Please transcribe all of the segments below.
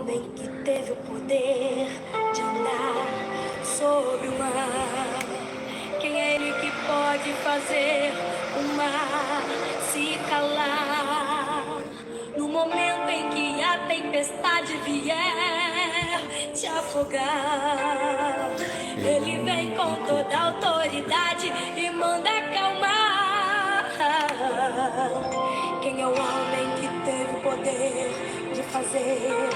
homem que teve o poder de andar sobre o mar? Quem é ele que pode fazer o mar se calar? No momento em que a tempestade vier te afogar, ele vem com toda a autoridade e manda acalmar. Quem é o homem que teve o poder de fazer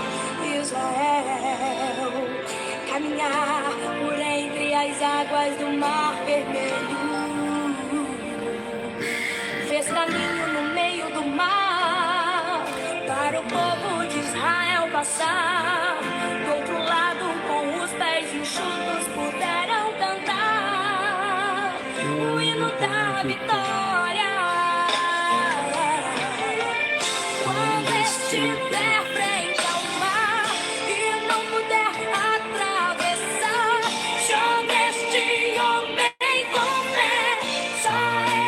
Israel caminhar por entre as águas do Mar Vermelho? Fez caminho no meio do mar para o povo de Israel passar. Do outro lado, com os pés enxutos, puderam cantar o hino da vitória. Quando estiver frente ao mar e não puder atravessar, chame este homem com fé, só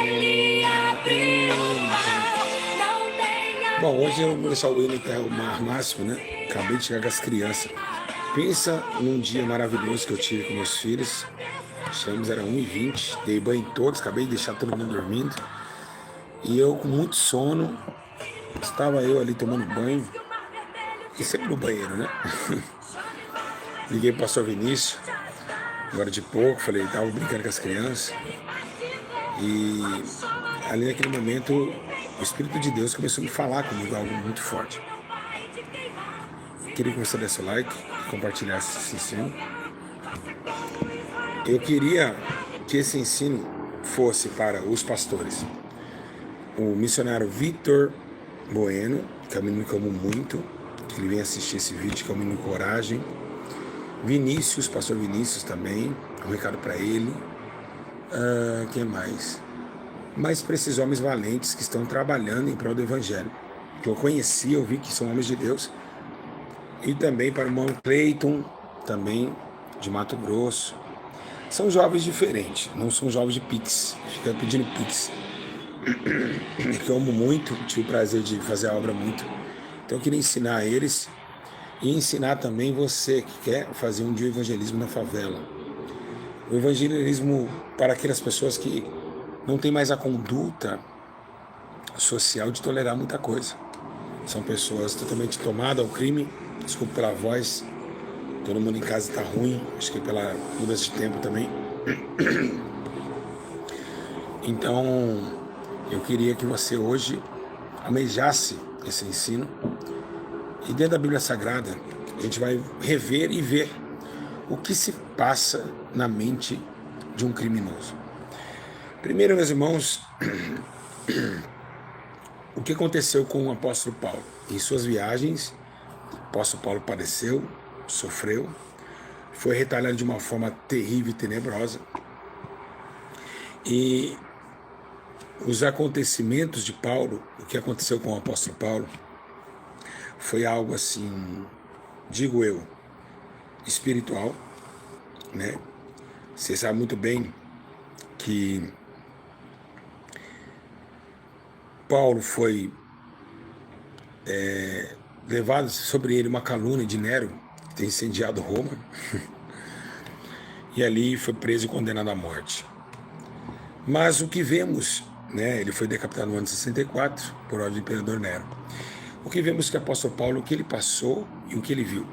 ele abrir o mar. Não tenha. Bom, hoje eu vou deixar o hino até o mar máximo, né? Acabei de chegar com as crianças. Pensa num dia maravilhoso que eu tive com meus filhos. Chegamos, era 1h20, dei banho em todos, acabei de deixar todo mundo dormindo. E eu com muito sono, estava eu ali tomando banho, e sempre no banheiro, né? Liguei pro pastor Vinícius, agora de pouco, falei, estava brincando com as crianças. E ali naquele momento, o Espírito de Deus começou a me falar comigo algo muito forte. Queria que você desse o like e compartilhasse esse ensino. Eu queria que esse ensino fosse para os pastores. O missionário Vitor Bueno, que é um menino que eu amo muito, que ele vem assistir esse vídeo, que é um menino de coragem. Vinícius, pastor Vinícius também, um recado para ele. Quem mais? Mas para esses homens valentes que estão trabalhando em prol do Evangelho, que eu conheci, eu vi que são homens de Deus. E também para o irmão Cleiton, também de Mato Grosso. São jovens diferentes, não são jovens de Pix, fica pedindo Pix. Que eu amo muito, tive o prazer de fazer a obra muito. Então eu queria ensinar eles e ensinar também você que quer fazer um dia o evangelismo na favela. O evangelismo para aquelas pessoas que não têm mais a conduta social de tolerar muita coisa. São pessoas totalmente tomadas ao crime. Desculpa pela voz, todo mundo em casa está ruim, acho que pela mudança de tempo também. Então, eu queria que você hoje almejasse esse ensino. E dentro da Bíblia Sagrada, a gente vai rever e ver o que se passa na mente de um criminoso. Primeiro, meus irmãos, o que aconteceu com o apóstolo Paulo? Em suas viagens, o apóstolo Paulo padeceu, sofreu, foi retalhado de uma forma terrível e tenebrosa. E os acontecimentos de Paulo, o que aconteceu com o apóstolo Paulo, foi algo assim, digo eu, espiritual, né? Você sabe muito bem que Paulo foi levado sobre ele uma calúnia de Nero, que tem incendiado Roma, e ali foi preso e condenado à morte. Mas o que vemos, né, ele foi decapitado no ano de 64 por ordem do imperador Nero. O que vemos que o apóstolo Paulo, o que ele passou e o que ele viu.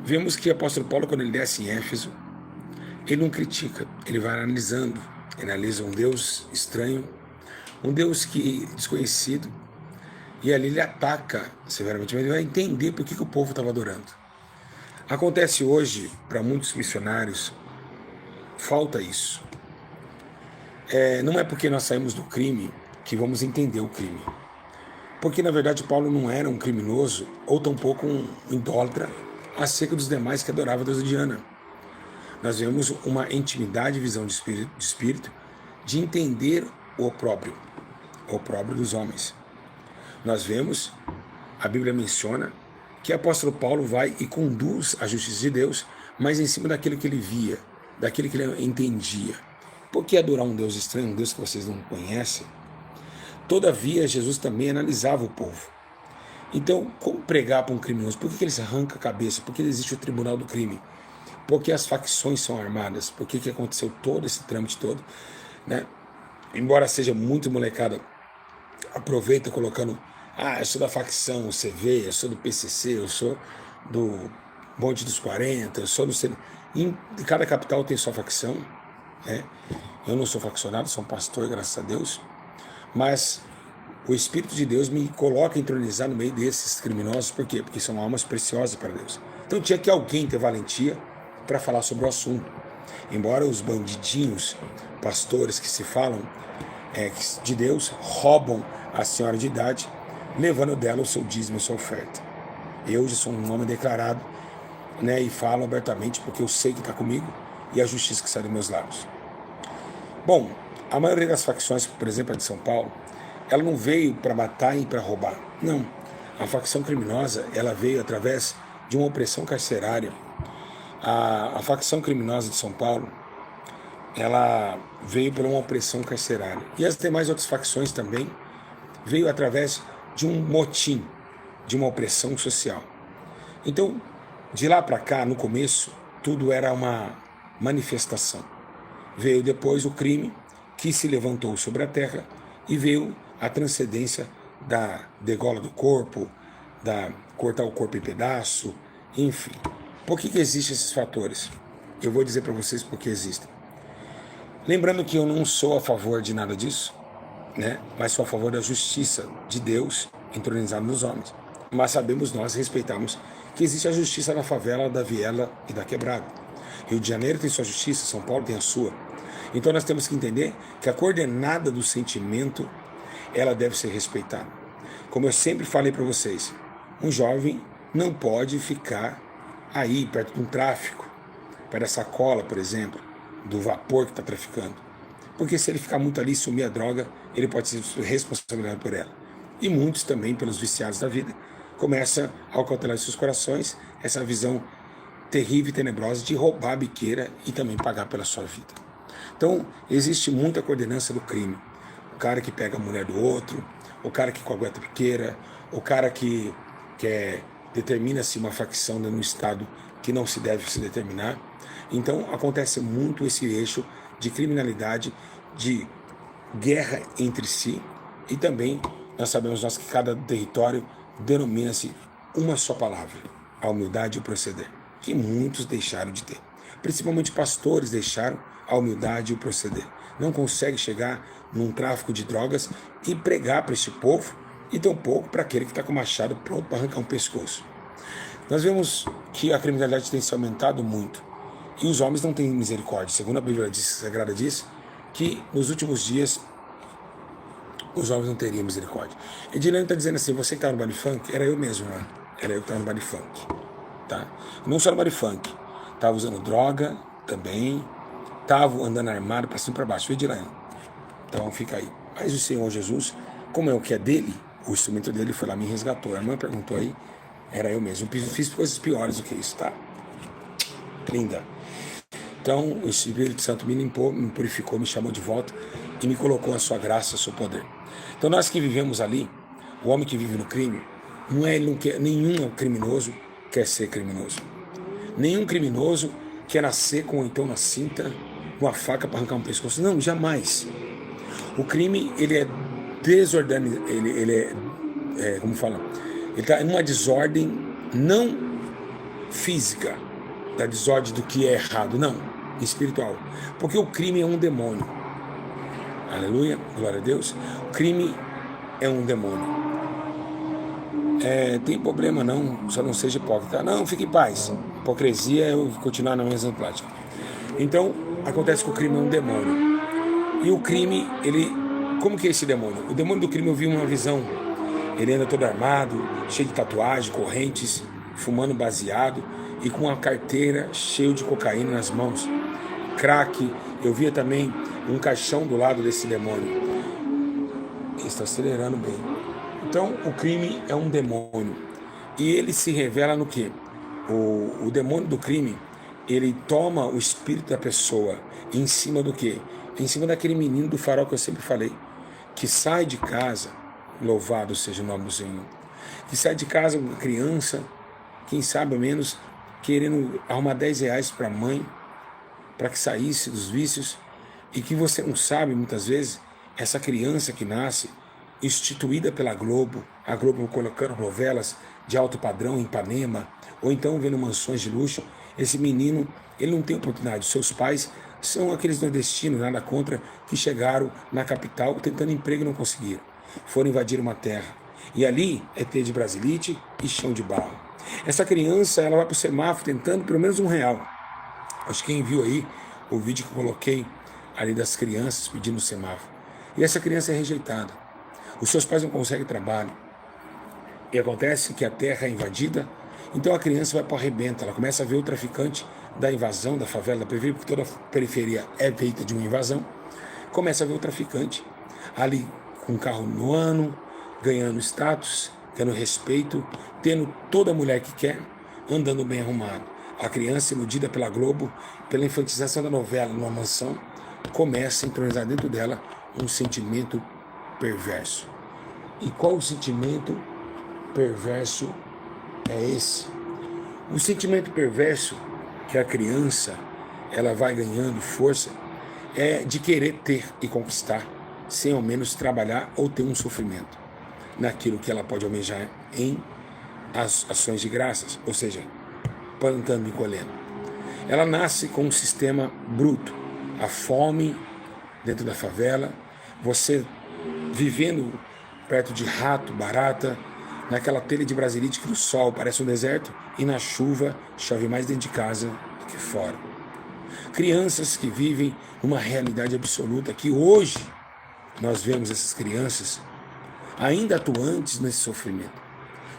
Vemos que o apóstolo Paulo, quando ele desce em Éfeso, ele não critica, ele vai analisando, ele analisa um Deus estranho, um Deus que desconhecido, e ali ele ataca severamente, mas ele vai entender por que o povo estava adorando. Acontece hoje, para muitos missionários, falta isso. Não é porque nós saímos do crime que vamos entender o crime. Porque, na verdade, Paulo não era um criminoso, ou tampouco um idólatra, acerca dos demais que adoravam a deusa Diana. Nós vemos uma intimidade e visão de espírito de entender o opróbrio dos homens. Nós vemos, a Bíblia menciona, que o apóstolo Paulo vai e conduz a justiça de Deus, mas em cima daquilo que ele via, daquilo que ele entendia. Por que adorar um Deus estranho, um Deus que vocês não conhecem? Todavia, Jesus também analisava o povo. Então, como pregar para um criminoso? Por que ele se arranca a cabeça? Por que existe o tribunal do crime? Por que as facções são armadas? Por que aconteceu todo esse trâmite todo? Né? Embora seja muito molecada, aproveita colocando, eu sou da facção CV, eu sou do PCC, eu sou do Monte dos 40, eu sou do... Em cada capital tem sua facção, né? Eu não sou faccionado, sou um pastor, graças a Deus, mas o Espírito de Deus me coloca entronizar no meio desses criminosos. Por quê? Porque são almas preciosas para Deus. Então tinha que alguém ter valentia para falar sobre o assunto. Embora os bandidinhos, pastores que se falam de Deus, roubam a senhora de idade, levando dela o seu dízimo e sua oferta. Eu já sou um homem declarado, né, e falo abertamente porque eu sei que está comigo e a justiça que sai dos meus lábios. Bom, a maioria das facções, por exemplo, a de São Paulo, ela não veio para matar e para roubar. Não. A facção criminosa, ela veio através de uma opressão carcerária. A facção criminosa de São Paulo, ela veio por uma opressão carcerária. E as demais outras facções também veio através de um motim, de uma opressão social. Então, de lá para cá, no começo, tudo era uma manifestação. Veio depois o crime que se levantou sobre a terra e veio a transcendência da degola do corpo, da cortar o corpo em pedaço, enfim. Por que existem esses fatores? Eu vou dizer para vocês por que existem. Lembrando que eu não sou a favor de nada disso, né? Mas sou a favor da justiça de Deus entronizada nos homens. Mas sabemos nós, respeitamos, que existe a justiça na favela, da viela e da quebrada. Rio de Janeiro tem sua justiça, São Paulo tem a sua. Então nós temos que entender que a coordenada do sentimento, ela deve ser respeitada. Como eu sempre falei para vocês, um jovem não pode ficar aí perto de um tráfico, perto da sacola, por exemplo, do vapor que está traficando. Porque se ele ficar muito ali e sumir a droga, ele pode ser responsabilizado por ela. E muitos também, pelos viciados da vida, começam a acautelar em seus corações essa visão terrível e tenebrosa de roubar a biqueira e também pagar pela sua vida. Então, existe muita coordenância do crime. O cara que pega a mulher do outro, o cara que coagueta a biqueira, o cara que determina-se uma facção num estado que não se deve se determinar. Então, acontece muito esse eixo de criminalidade, de guerra entre si, e também nós sabemos que cada território denomina-se uma só palavra, a humildade e o proceder, que muitos deixaram de ter. Principalmente pastores deixaram a humildade e o proceder. Não consegue chegar num tráfico de drogas e pregar para este povo, e tampouco para aquele que está com o machado pronto para arrancar um pescoço. Nós vemos que a criminalidade tem se aumentado muito, e os homens não têm misericórdia. Segundo a Bíblia Sagrada diz que nos últimos dias os homens não teriam misericórdia. Edilene está dizendo assim: você que está no baile funk? Era eu mesmo, né? Era eu que estava no baile funk, tá? Não só no baile funk, estava usando droga também, estava andando armado para cima e para baixo, Edilene. Então fica aí. Mas o Senhor Jesus, como é o que é dele, o instrumento dele foi lá, me resgatou. A irmã perguntou aí, era eu mesmo. Fiz coisas piores do que isso, tá? Linda. Então o Espírito Santo me limpou, me purificou, me chamou de volta e me colocou a sua graça, a seu poder. Então nós que vivemos ali, o homem que vive no crime, nenhum criminoso quer ser criminoso. Nenhum criminoso quer nascer com então na cinta, com a faca para arrancar um pescoço. Não, jamais. O crime, ele é desordenado, como fala? Ele está em uma desordem não física, da desordem do que é errado, não, espiritual. Porque o crime é um demônio. Aleluia, glória a Deus. O crime é um demônio. Tem problema não, só não seja hipócrita. Não, fique em paz. Hipocrisia é continuar na mesma plática. Então, acontece que o crime é um demônio. E o crime, como que é esse demônio? O demônio do crime, eu vi uma visão. Ele anda todo armado, cheio de tatuagem, correntes, fumando baseado e com uma carteira cheia de cocaína nas mãos. Crack. Eu via também um caixão do lado desse demônio. Ele está acelerando bem. Então, o crime é um demônio. E ele se revela no quê? O demônio do crime, ele toma o espírito da pessoa em cima do quê? Em cima daquele menino do farol que eu sempre falei, que sai de casa, louvado seja o nome do Senhor, que sai de casa uma criança, quem sabe ao menos, querendo arrumar 10 reais para a mãe, para que saísse dos vícios, e que você não sabe muitas vezes, essa criança que nasce, instituída pela Globo, a Globo colocando novelas de alto padrão em Ipanema, ou então vendo mansões de luxo, esse menino, ele não tem oportunidade. Seus pais são aqueles nordestinos, nada contra, que chegaram na capital tentando emprego e não conseguiram. Foram invadir uma terra. E ali é ter de brasilite e chão de barro. Essa criança, ela vai para o semáforo tentando pelo menos R$1. Acho que quem viu aí o vídeo que eu coloquei ali das crianças pedindo o semáforo. E essa criança é rejeitada. Os seus pais não conseguem trabalho. E acontece que a terra é invadida, então a criança vai para o arrebento. Ela começa a ver o traficante da invasão, da favela, da periferia, porque toda a periferia é feita de uma invasão. Começa a ver o traficante ali com um carro no ano, ganhando status, tendo respeito, tendo toda a mulher que quer, andando bem arrumado. A criança, iludida pela Globo, pela infantilização da novela numa mansão, começa a entronizar dentro dela um sentimento perverso. E qual o sentimento perverso é esse? O sentimento perverso que a criança ela vai ganhando força é de querer ter e conquistar, sem ao menos trabalhar ou ter um sofrimento naquilo que ela pode almejar em ações de graças, ou seja, plantando e colhendo. Ela nasce com um sistema bruto, a fome dentro da favela, você vivendo perto de rato, barata, naquela telha de brasilite que no sol parece um deserto e na chuva chove mais dentro de casa do que fora. Crianças que vivem uma realidade absoluta, que hoje nós vemos essas crianças ainda atuantes nesse sofrimento.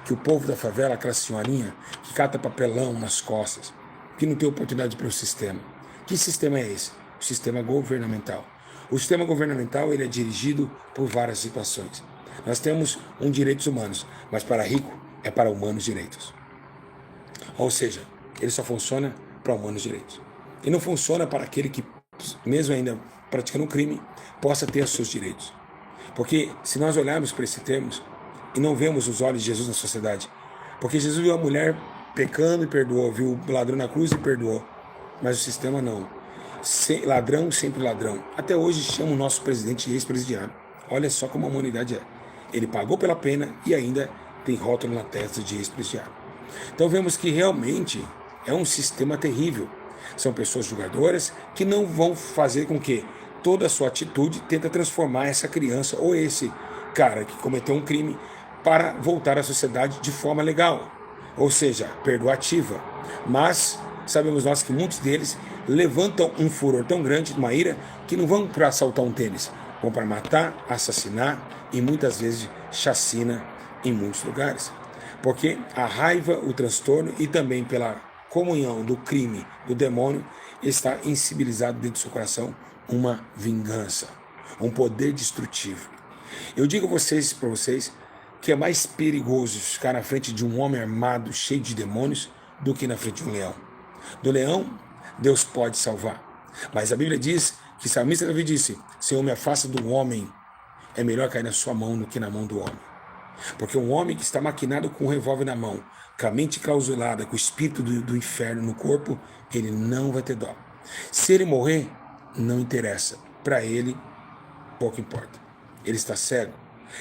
Que o povo da favela, aquela senhorinha que cata papelão nas costas, que não tem oportunidade para o sistema. Que sistema é esse? O sistema governamental. O sistema governamental ele é dirigido por várias situações. Nós temos direitos humanos, mas para rico é para humanos direitos. Ou seja, ele só funciona para humanos direitos. E não funciona para aquele que, mesmo ainda praticando um crime, possa ter os seus direitos. Porque se nós olharmos para esses termos e não vemos os olhos de Jesus na sociedade, porque Jesus viu a mulher pecando e perdoou, viu o ladrão na cruz e perdoou, mas o sistema não. Ladrão sempre ladrão. Até hoje chama o nosso presidente de ex-presidiário. Olha só como a humanidade é. Ele pagou pela pena e ainda tem rótulo na testa de ex-presidiário. Então vemos que realmente é um sistema terrível. São pessoas julgadoras que não vão fazer com que toda a sua atitude tenta transformar essa criança ou esse cara que cometeu um crime para voltar à sociedade de forma legal, ou seja, perdoativa. Mas sabemos nós que muitos deles levantam um furor tão grande, uma ira, que não vão para assaltar um tênis, vão para matar, assassinar e muitas vezes chacina em muitos lugares. Porque a raiva, o transtorno e também pela comunhão do crime, do demônio, está insibilizado dentro do seu coração uma vingança, um poder destrutivo. Eu digo para vocês que é mais perigoso ficar na frente de um homem armado, cheio de demônios, do que na frente de um leão. Do leão, Deus pode salvar. Mas a Bíblia diz que o salmista Davi disse: Senhor, me afasta do homem, é melhor cair na sua mão do que na mão do homem. Porque um homem que está maquinado com um revólver na mão, com a mente clausulada, com o espírito do inferno no corpo, ele não vai ter dó. Se ele morrer, não interessa. Para ele, pouco importa. Ele está cego.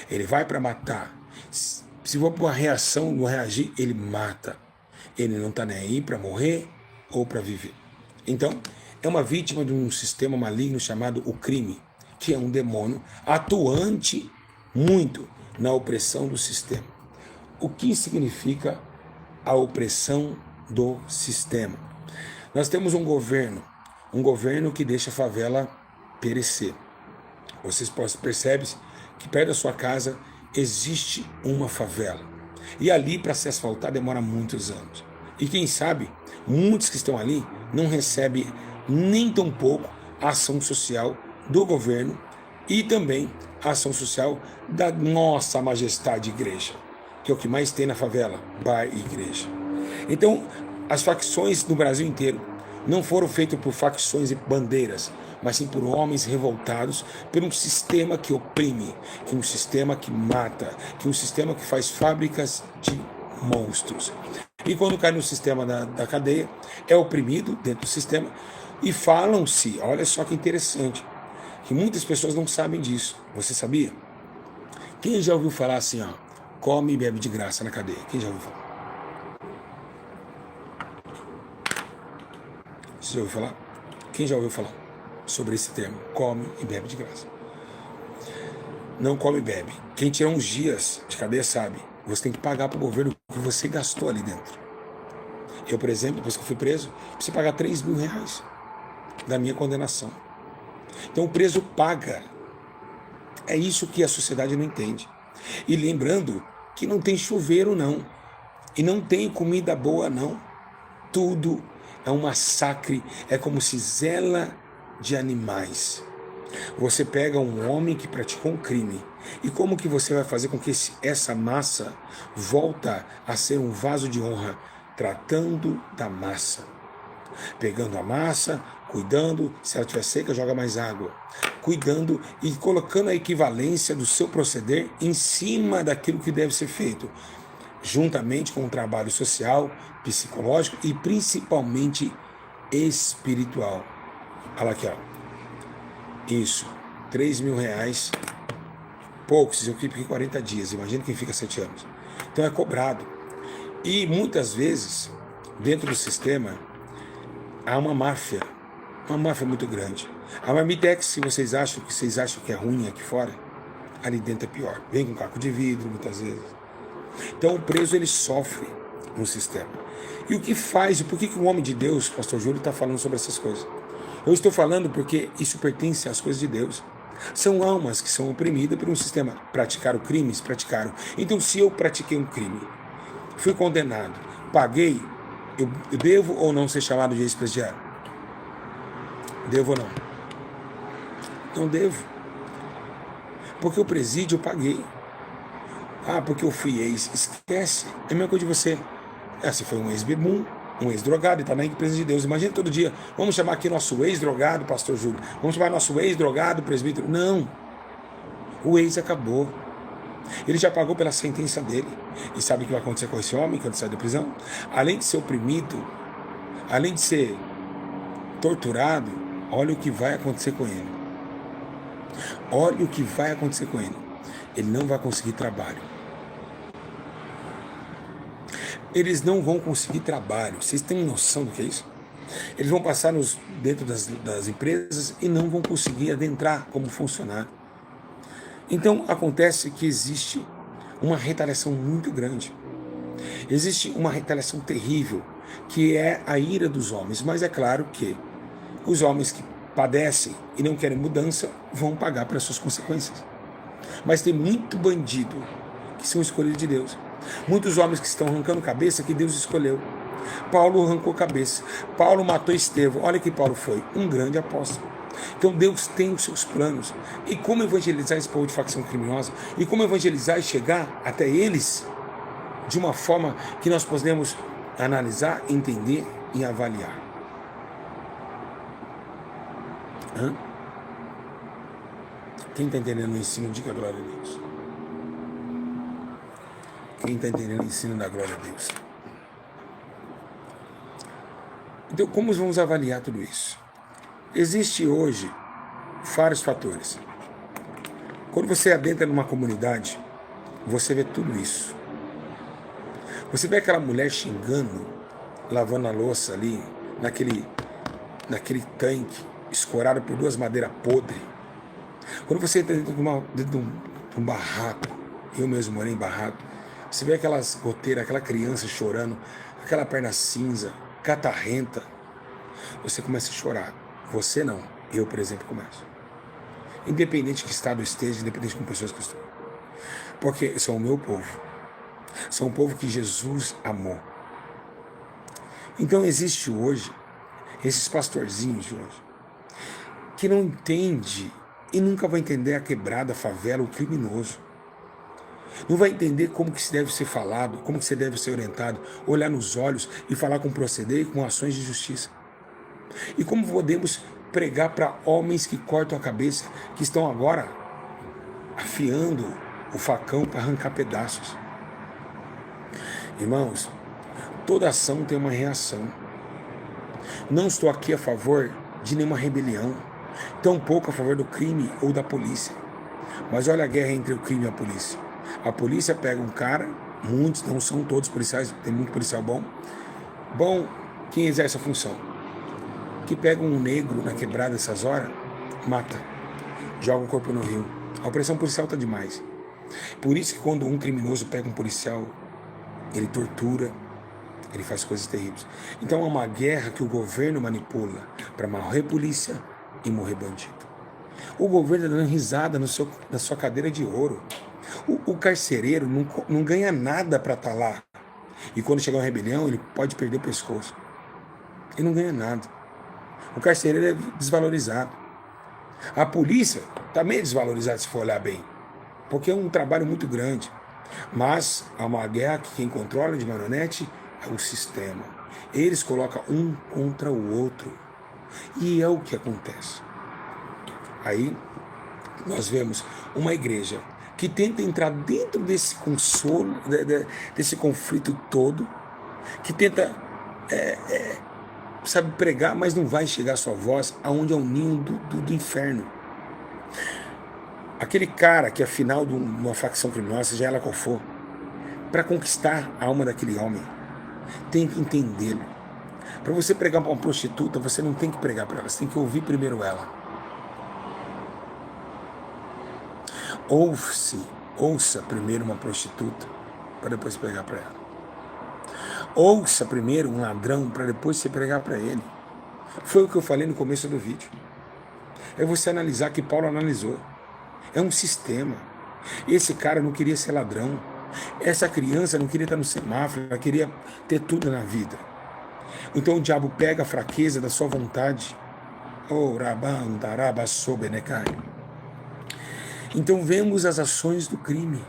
Ele vai para matar. Se for para uma reação, não reagir, ele mata. Ele não está nem aí para morrer ou para viver. Então, é uma vítima de um sistema maligno chamado o crime, que é um demônio atuante muito na opressão do sistema. O que significa a opressão do sistema? Nós temos um governo que deixa a favela perecer. Vocês percebem que perto da sua casa existe uma favela. E ali, para se asfaltar, demora muitos anos. E quem sabe, muitos que estão ali não recebem nem tão pouco a ação social do governo e também a ação social da nossa majestade igreja, que é o que mais tem na favela, bar e igreja. Então, as facções no Brasil inteiro não foram feitas por facções e bandeiras, mas sim por homens revoltados por um sistema que oprime, que um sistema que mata, que um sistema que faz fábricas de monstros. E quando cai no sistema da cadeia, é oprimido dentro do sistema. E falam-se, olha só que interessante, que muitas pessoas não sabem disso. Você sabia? Quem já ouviu falar assim, ó, come e bebe de graça na cadeia? Quem já ouviu falar? Você já ouviu falar? Quem já ouviu falar sobre esse termo? Come e bebe de graça. Não come e bebe. Quem tirar uns dias de cadeia sabe. Você tem que pagar para o governo o que você gastou ali dentro. Eu, por exemplo, depois que eu fui preso, preciso pagar 3 mil reais da minha condenação. Então o preso paga. É isso que a sociedade não entende. E lembrando que não tem chuveiro não. E não tem comida boa não. Tudo é um massacre. É como se zela de animais. Você pega um homem que praticou um crime. E como que você vai fazer com que essa massa volta a ser um vaso de honra? Tratando da massa. Pegando a massa, cuidando, se ela estiver seca, joga mais água. Cuidando e colocando a equivalência do seu proceder em cima daquilo que deve ser feito. Juntamente com o trabalho social, psicológico e principalmente espiritual. Olha aqui, ó. Isso, 3 mil reais. Poucos, eu fiquei 40 dias. Imagina quem fica 7 anos. Então é cobrado. E muitas vezes, dentro do sistema, há uma máfia muito grande. A Marmitex, se vocês acham que é ruim aqui fora, ali dentro é pior. Vem com caco de vidro, muitas vezes. Então o preso, ele sofre no sistema. E o que faz, e por que o homem de Deus, pastor Júlio, está falando sobre essas coisas? Eu estou falando porque isso pertence às coisas de Deus. São almas que são oprimidas por um sistema. Praticaram crimes? Praticaram. Então se eu pratiquei um crime, fui condenado, paguei, eu devo ou não ser chamado de ex-presidiário? Devo ou não? Não devo. Porque o presídio eu paguei. Ah, porque eu fui ex. Esquece. É a mesma coisa de você. Você foi um ex-bebum, um ex-drogado e está na presença de Deus. Imagina todo dia. Vamos chamar aqui nosso ex-drogado, pastor Júlio. Vamos chamar nosso ex-drogado, presbítero. Não. O ex acabou. Ele já pagou pela sentença dele. E sabe o que vai acontecer com esse homem quando sai da prisão? Além de ser oprimido, além de ser torturado, olha o que vai acontecer com ele. Olha o que vai acontecer com ele. Ele não vai conseguir trabalho. Eles não vão conseguir trabalho. Vocês têm noção do que é isso? Eles vão passar dentro das empresas e não vão conseguir adentrar como funcionário. Então acontece que existe uma retaliação muito grande. Existe uma retaliação terrível, que é a ira dos homens. Mas é claro que os homens que padecem e não querem mudança vão pagar pelas suas consequências. Mas tem muito bandido que são escolhidos de Deus. Muitos homens que estão arrancando cabeça que Deus escolheu. Paulo arrancou cabeça. Paulo matou Estevão. Olha que Paulo foi um grande apóstolo. Então Deus tem os seus planos. E como evangelizar esse povo de facção criminosa? E como evangelizar e chegar até eles de uma forma que nós podemos analisar, entender e avaliar. Quem está entendendo o ensino, diga glória a Deus. Quem está entendendo o ensino da glória a Deus. Então, como vamos avaliar tudo isso? Existe hoje vários fatores. Quando você adentra numa comunidade, você vê tudo isso. Você vê aquela mulher xingando, lavando a louça ali, naquele tanque, escorado por 2 madeiras podres. Quando você entra dentro de um barraco, eu mesmo morei em barraco, você vê aquelas goteiras, aquela criança chorando, aquela perna cinza, catarrenta, você começa a chorar. Você não, eu, por exemplo, começo. Independente de que estado esteja, independente de com pessoas que eu estou. Porque são o meu povo. São o povo que Jesus amou. Então existe hoje, esses pastorzinhos de hoje, que não entende e nunca vai entender a quebrada, a favela, o criminoso. Não vai entender como que se deve ser falado, como que se deve ser orientado, olhar nos olhos e falar com proceder e com ações de justiça. E como podemos pregar para homens que cortam a cabeça, que estão agora afiando o facão para arrancar pedaços. Irmãos, toda ação tem uma reação. Não estou aqui a favor de nenhuma rebelião, tampouco a favor do crime ou da polícia. Mas olha a guerra entre o crime e a polícia. A polícia pega um cara, muitos, não são todos policiais, tem muito policial bom. Bom, quem exerce a função? Que pega um negro na quebrada essas horas, mata, joga o corpo no rio. A opressão policial está demais. Por isso que quando um criminoso pega um policial, ele tortura, ele faz coisas terríveis. Então é uma guerra que o governo manipula para morrer polícia e morrer bandido. O governo está dando risada na sua cadeira de ouro. O carcereiro não ganha nada para estar lá. E quando chegar uma rebelião, ele pode perder o pescoço. Ele não ganha nada. O carcereiro é desvalorizado. A polícia também é desvalorizada, se for olhar bem. Porque é um trabalho muito grande. Mas há uma guerra que quem controla de marionete é o sistema. Eles colocam um contra o outro. E é o que acontece. Aí nós vemos uma igreja que tenta entrar dentro desse consolo, desse conflito todo, que tenta, sabe, pregar, mas não vai chegar a sua voz aonde é o ninho do inferno. Aquele cara que é final de uma facção criminosa, seja ela qual for, para conquistar a alma daquele homem, tem que entendê-lo. Para você pregar para uma prostituta, você não tem que pregar para ela, você tem que ouvir primeiro ela. Ouça primeiro uma prostituta, para depois pregar para ela. Ouça primeiro um ladrão, para depois você pregar para ele. Foi o que eu falei no começo do vídeo. É você analisar que Paulo analisou. É um sistema. Esse cara não queria ser ladrão. Essa criança não queria estar no semáforo, ela queria ter tudo na vida. Então o diabo pega a fraqueza da sua vontade. Então vemos as ações do crime.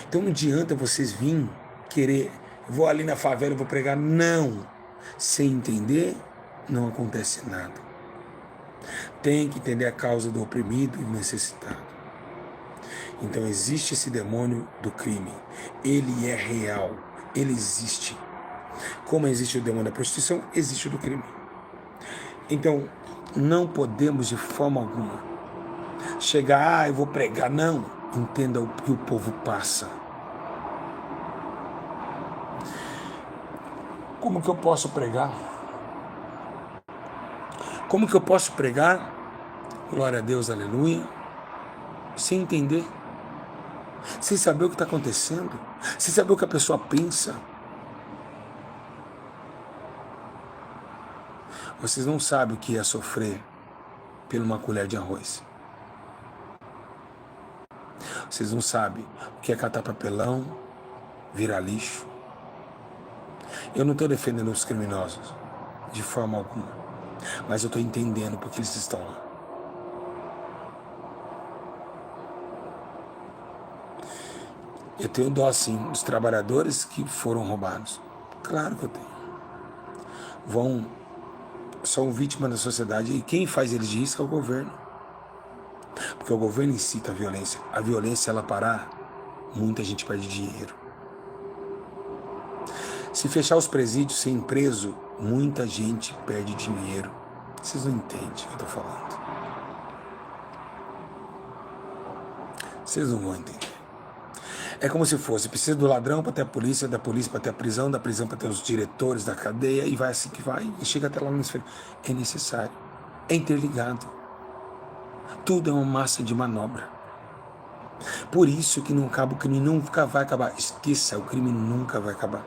Então não adianta vocês virem querer, vou ali na favela e vou pregar. Não. Sem entender, não acontece nada. Tem que entender a causa do oprimido e do necessitado. Então existe esse demônio do crime. Ele é real. Ele existe. Como existe o demônio da prostituição, existe o do crime. Então não podemos de forma alguma chegar, eu vou pregar. Não. Entenda o que o povo passa. Como que eu posso pregar? Como que eu posso pregar? Glória a Deus, aleluia. Sem entender. Sem saber o que está acontecendo. Sem saber o que a pessoa pensa. Vocês não sabem o que é sofrer por uma colher de arroz. Vocês não sabem o que é catar papelão, virar lixo. Eu não estou defendendo os criminosos, de forma alguma. Mas eu estou entendendo porque eles estão lá. Eu tenho dó, sim, dos trabalhadores que foram roubados. Claro que eu tenho. São vítimas da sociedade. E quem faz eles de risco é o governo. Porque o governo incita a violência. A violência, ela parar, muita gente perde dinheiro. Se fechar os presídios sem preso, muita gente perde dinheiro. Vocês não entendem o que eu estou falando. Vocês não vão entender. É como se fosse, precisa do ladrão para ter a polícia, da polícia para ter a prisão, da prisão para ter os diretores da cadeia, e vai assim que vai, e chega até lá no esfero. É necessário. É interligado. Tudo é uma massa de manobra. Por isso que não acaba, o crime nunca vai acabar. Esqueça, o crime nunca vai acabar.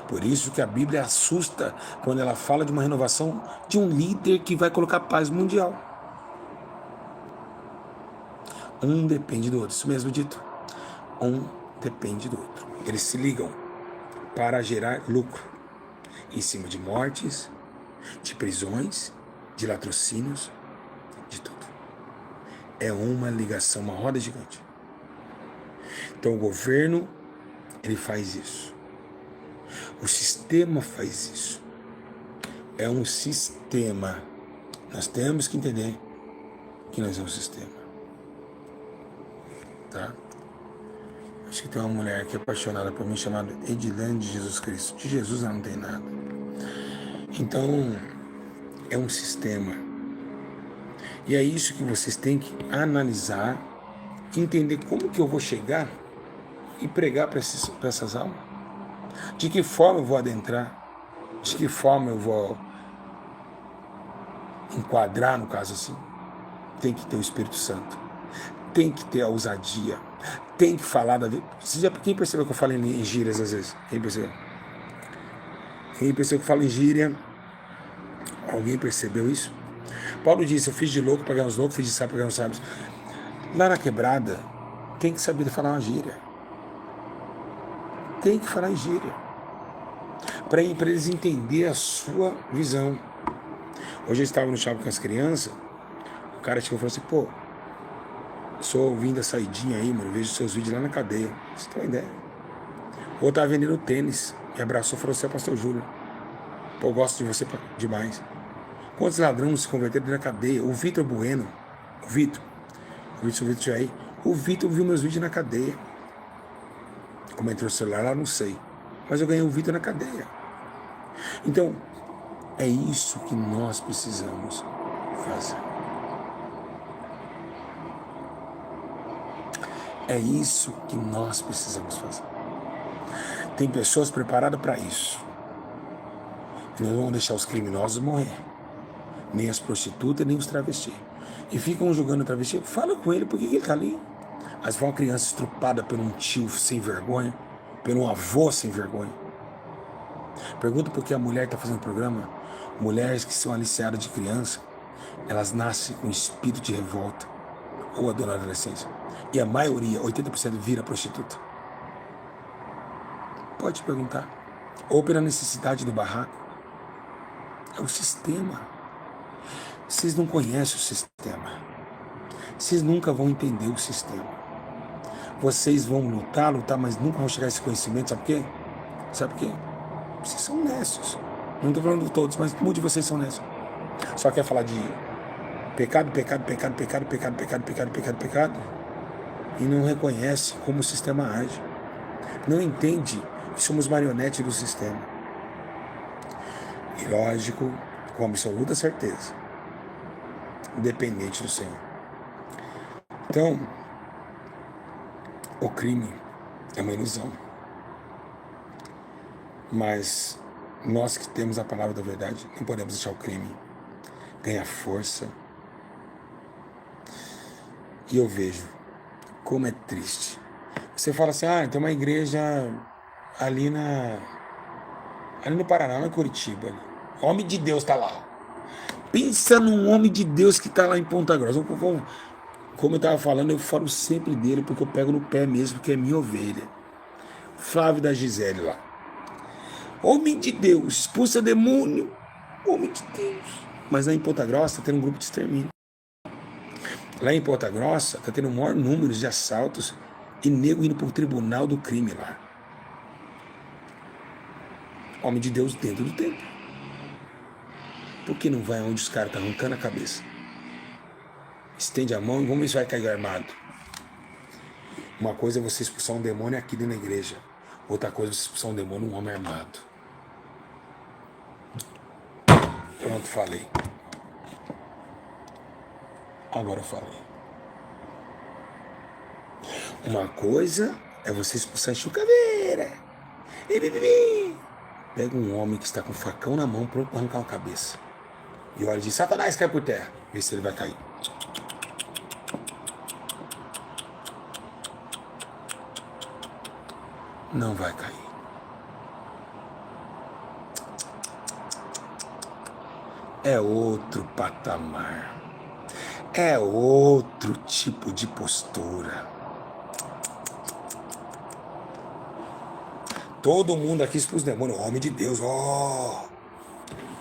Por isso que a Bíblia assusta quando ela fala de uma renovação de um líder que vai colocar paz mundial. Um depende do outro. Isso mesmo dito. Um depende do outro. Eles se ligam para gerar lucro em cima de mortes, de prisões, de latrocínios, de tudo. É uma ligação, uma roda gigante. Então o governo, ele faz isso. O sistema faz isso. é um sistema. Nós temos que entender que nós é um sistema. Tá? Acho que tem uma mulher que é apaixonada por mim chamada Edilane de Jesus Cristo. De Jesus ela não tem nada. Então, é um sistema. E é isso que vocês têm que analisar, entender como que eu vou chegar e pregar para essas almas. De que forma eu vou adentrar? De que forma eu vou enquadrar, no caso assim? Tem que ter o Espírito Santo. Tem que ter a ousadia. Tem que falar da vida. Quem percebeu que eu falo em gírias às vezes? Quem percebeu? Quem percebeu que eu falo em gíria? Alguém percebeu isso? Paulo disse, eu fiz de louco para ganhar os loucos, fiz de sábio para ganhar os sábios. Lá na quebrada, tem que saber falar uma gíria. Tem que falar em gíria. Para eles entenderem a sua visão. Hoje eu estava no shopping com as crianças, o cara chegou e falou assim, pô, sou ouvindo a saidinha aí, mano, vejo seus vídeos lá na cadeia. Você tem uma ideia? Ou tava vendendo tênis, me abraçou e falou, você é pastor Júlio. Pô, eu gosto de você demais. Quantos ladrões se converteram na cadeia? O Vitor Bueno, o Vitor Jair, o Vitor viu meus vídeos na cadeia. Como entrou o celular lá, não sei. Mas eu ganhei o Vitor na cadeia. Então, é isso que nós precisamos fazer. É isso que nós precisamos fazer. Tem pessoas preparadas para isso. E nós vamos deixar os criminosos morrer. Nem as prostitutas, nem os travestis. E ficam julgando o travesti. Fala com ele, por que ele está ali? Mas foi uma criança estrupada por um tio sem vergonha, por um avô sem vergonha. Pergunta por que a mulher está fazendo programa. Mulheres que são aliciadas de criança, elas nascem com espírito de revolta ou na adolescência. E a maioria, 80%, vira prostituta. Pode perguntar. Ou pela necessidade do barraco. É o sistema. Vocês não conhecem o sistema. Vocês nunca vão entender o sistema. Vocês vão lutar, mas nunca vão chegar a esse conhecimento. Sabe por quê? Sabe por quê? Vocês são necios. Não estou falando de todos, mas muitos de vocês são necios. Só quer falar de pecado, e não reconhece como o sistema age. Não entende que somos marionetes do sistema. E lógico, com absoluta certeza, dependente do Senhor. Então, o crime é uma ilusão. Mas nós que temos a palavra da verdade, não podemos deixar o crime ganhar força. E eu vejo como é triste. Você fala assim, tem uma igreja ali no Paraná, em Curitiba. O homem de Deus está lá. Pensa num homem de Deus que está lá em Ponta Grossa. Como eu estava falando, eu falo sempre dele, porque eu pego no pé mesmo, porque é minha ovelha. Flávio da Gisele lá. Homem de Deus, expulsa demônio. Homem de Deus. Mas lá em Ponta Grossa está tendo um grupo de extermínio. Lá em Ponta Grossa está tendo o maior número de assaltos e nego indo para o tribunal do crime lá. Homem de Deus dentro do templo. Por que não vai onde os caras estão arrancando a cabeça? Estende a mão e vamos ver se vai cair armado. Uma coisa é você expulsar um demônio aqui dentro da igreja. Outra coisa é você expulsar um demônio, um homem armado. Pronto, falei. Agora eu falei. Uma coisa é você expulsar a chucaveira. Pega um homem que está com um facão na mão pronto para arrancar uma cabeça. E olha e diz, Satanás, cai por terra. Vê se ele vai cair. Não vai cair. É outro patamar. É outro tipo de postura. Todo mundo aqui expôs o demônio, homem de Deus,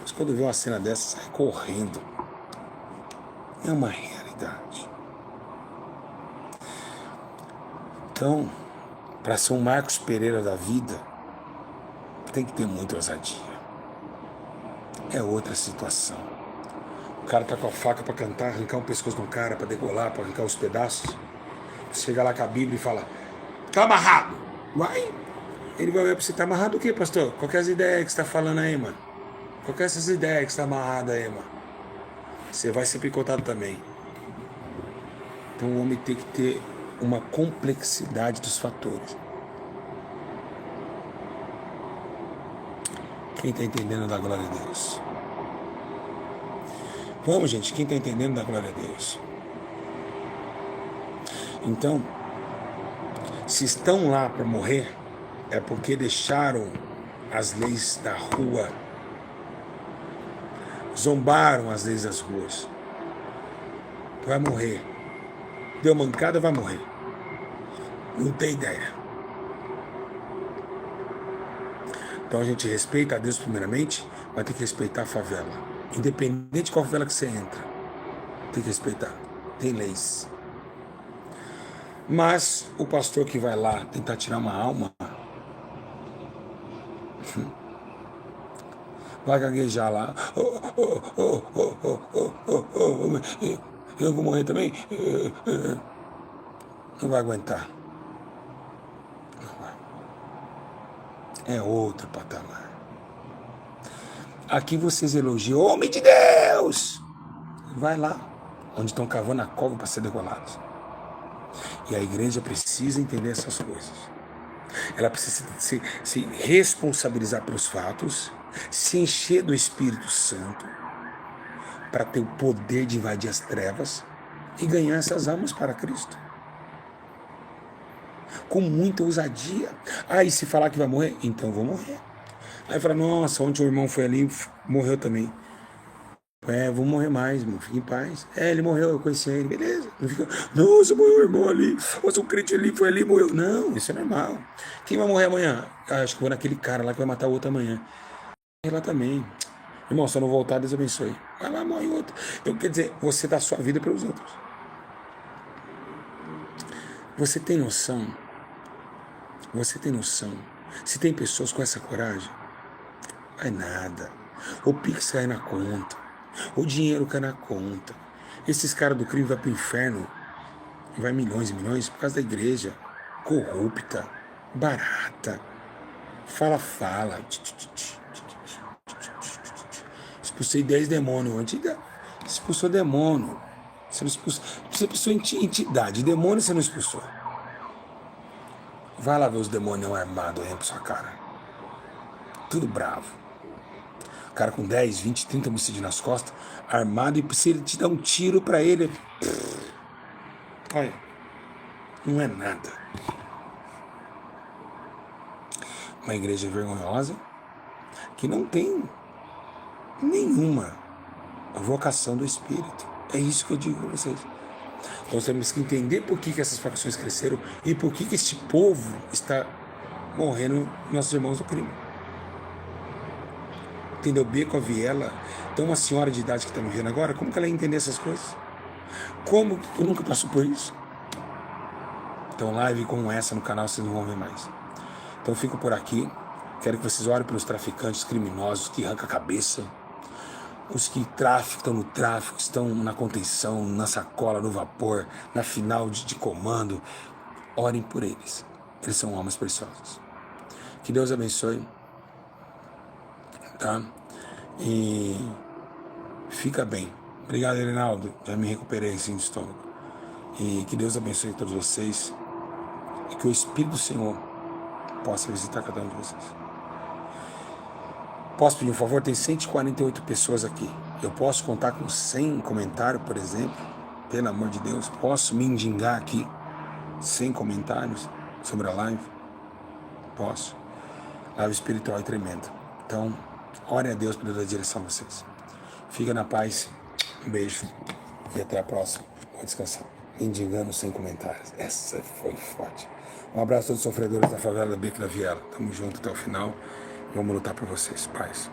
Mas quando vê uma cena dessa, sai correndo. É uma realidade. Então, para ser um Marcos Pereira da vida, tem que ter muita ousadia. é outra situação. O cara tá com a faca para cantar, arrancar um pescoço no cara, para degolar, para arrancar os pedaços. Você chega lá com a Bíblia e fala, tá amarrado. Vai. Ele vai olhar para você, tá amarrado o quê, pastor? Qual que é as ideias que você tá falando aí, mano? Qual que é essas ideias que você tá amarrado aí, mano? Você vai ser picotado também. Então o homem tem que ter uma complexidade dos fatores. Quem está entendendo da glória a Deus? Vamos, gente, quem está entendendo da glória a Deus? Então, se estão lá para morrer, é porque deixaram as leis da rua, zombaram as leis das ruas. Vai morrer. Deu mancada, vai morrer. Não tem ideia. Então a gente respeita a Deus primeiramente, mas tem que respeitar a favela. Independente de qual favela que você entra. Tem que respeitar. Tem leis. Mas o pastor que vai lá tentar tirar uma alma, vai gaguejar lá. Eu vou morrer também? Não vai aguentar. Não vai. É outro patamar. Aqui vocês elogiam, homem de Deus! Vai lá, onde estão cavando a cova para ser degolados. E a igreja precisa entender essas coisas. Ela precisa se responsabilizar pelos fatos, se encher do Espírito Santo, para ter o poder de invadir as trevas e ganhar essas almas para Cristo. Com muita ousadia. E se falar que vai morrer? Então vou morrer. Aí fala, nossa, ontem o irmão foi ali, morreu também. Vou morrer mais, irmão, fique em paz. Ele morreu, eu conheci ele, beleza. Não fica, nossa, morreu o irmão ali, nossa, o crente ali foi ali, morreu. Não, isso é normal. Quem vai morrer amanhã? Acho que vou naquele cara lá que vai matar o outro amanhã. Lá também. Irmão, se eu não voltar, Deus abençoe. Vai lá, morre outro. Então, quer dizer, você dá sua vida pelos outros. Você tem noção? Você tem noção? Se tem pessoas com essa coragem, vai nada. O Pix cai na conta. O dinheiro cai na conta. Esses caras do crime vão pro inferno. Vai milhões e milhões por causa da igreja. Corrupta. Barata. Fala. Expulsei 10 demônios ontem. Expulsou demônio. Você não expulsou. Você expulsou entidade. Demônio você não expulsou. Vai lá ver os demônios armados aí pra sua cara. Tudo bravo. O cara com 10, 20, 30 homicídios nas costas, armado, e se ele te dar um tiro pra ele. Olha, não é nada. Uma igreja vergonhosa que não tem nenhuma vocação do Espírito. É isso que eu digo pra vocês. Então nós temos que entender por que essas facções cresceram e por que este povo está morrendo, nossos irmãos do crime. Entendeu? Beco, a viela. Então uma senhora de idade que está me vendo agora, como que ela ia entender essas coisas? Como? Eu nunca passo por isso. Então live como essa no canal vocês não vão ver mais. Então eu fico por aqui. Quero que vocês orem pelos traficantes criminosos que arrancam a cabeça. Os que estão no tráfico, estão na contenção, na sacola, no vapor, na final de comando. Orem por eles. Eles são almas preciosas. Que Deus abençoe. Tá? E fica bem. Obrigado, Reinaldo. Já me recuperei assim do estômago. E que Deus abençoe todos vocês. E que o Espírito do Senhor possa visitar cada um de vocês. Posso pedir um favor? Tem 148 pessoas aqui. Eu posso contar com 100 comentários, por exemplo? Pelo amor de Deus. Posso me indicar aqui 100 comentários sobre a live? Posso. Live espiritual é tremenda. Então, ore a Deus para dar direção a vocês. Fica na paz. Um beijo. E até a próxima. Vou descansar. Mendigando sem comentários. Essa foi forte. Um abraço a todos os sofredores da favela da Beco da Viela. Tamo junto até o final. Vamos lutar por vocês. Paz.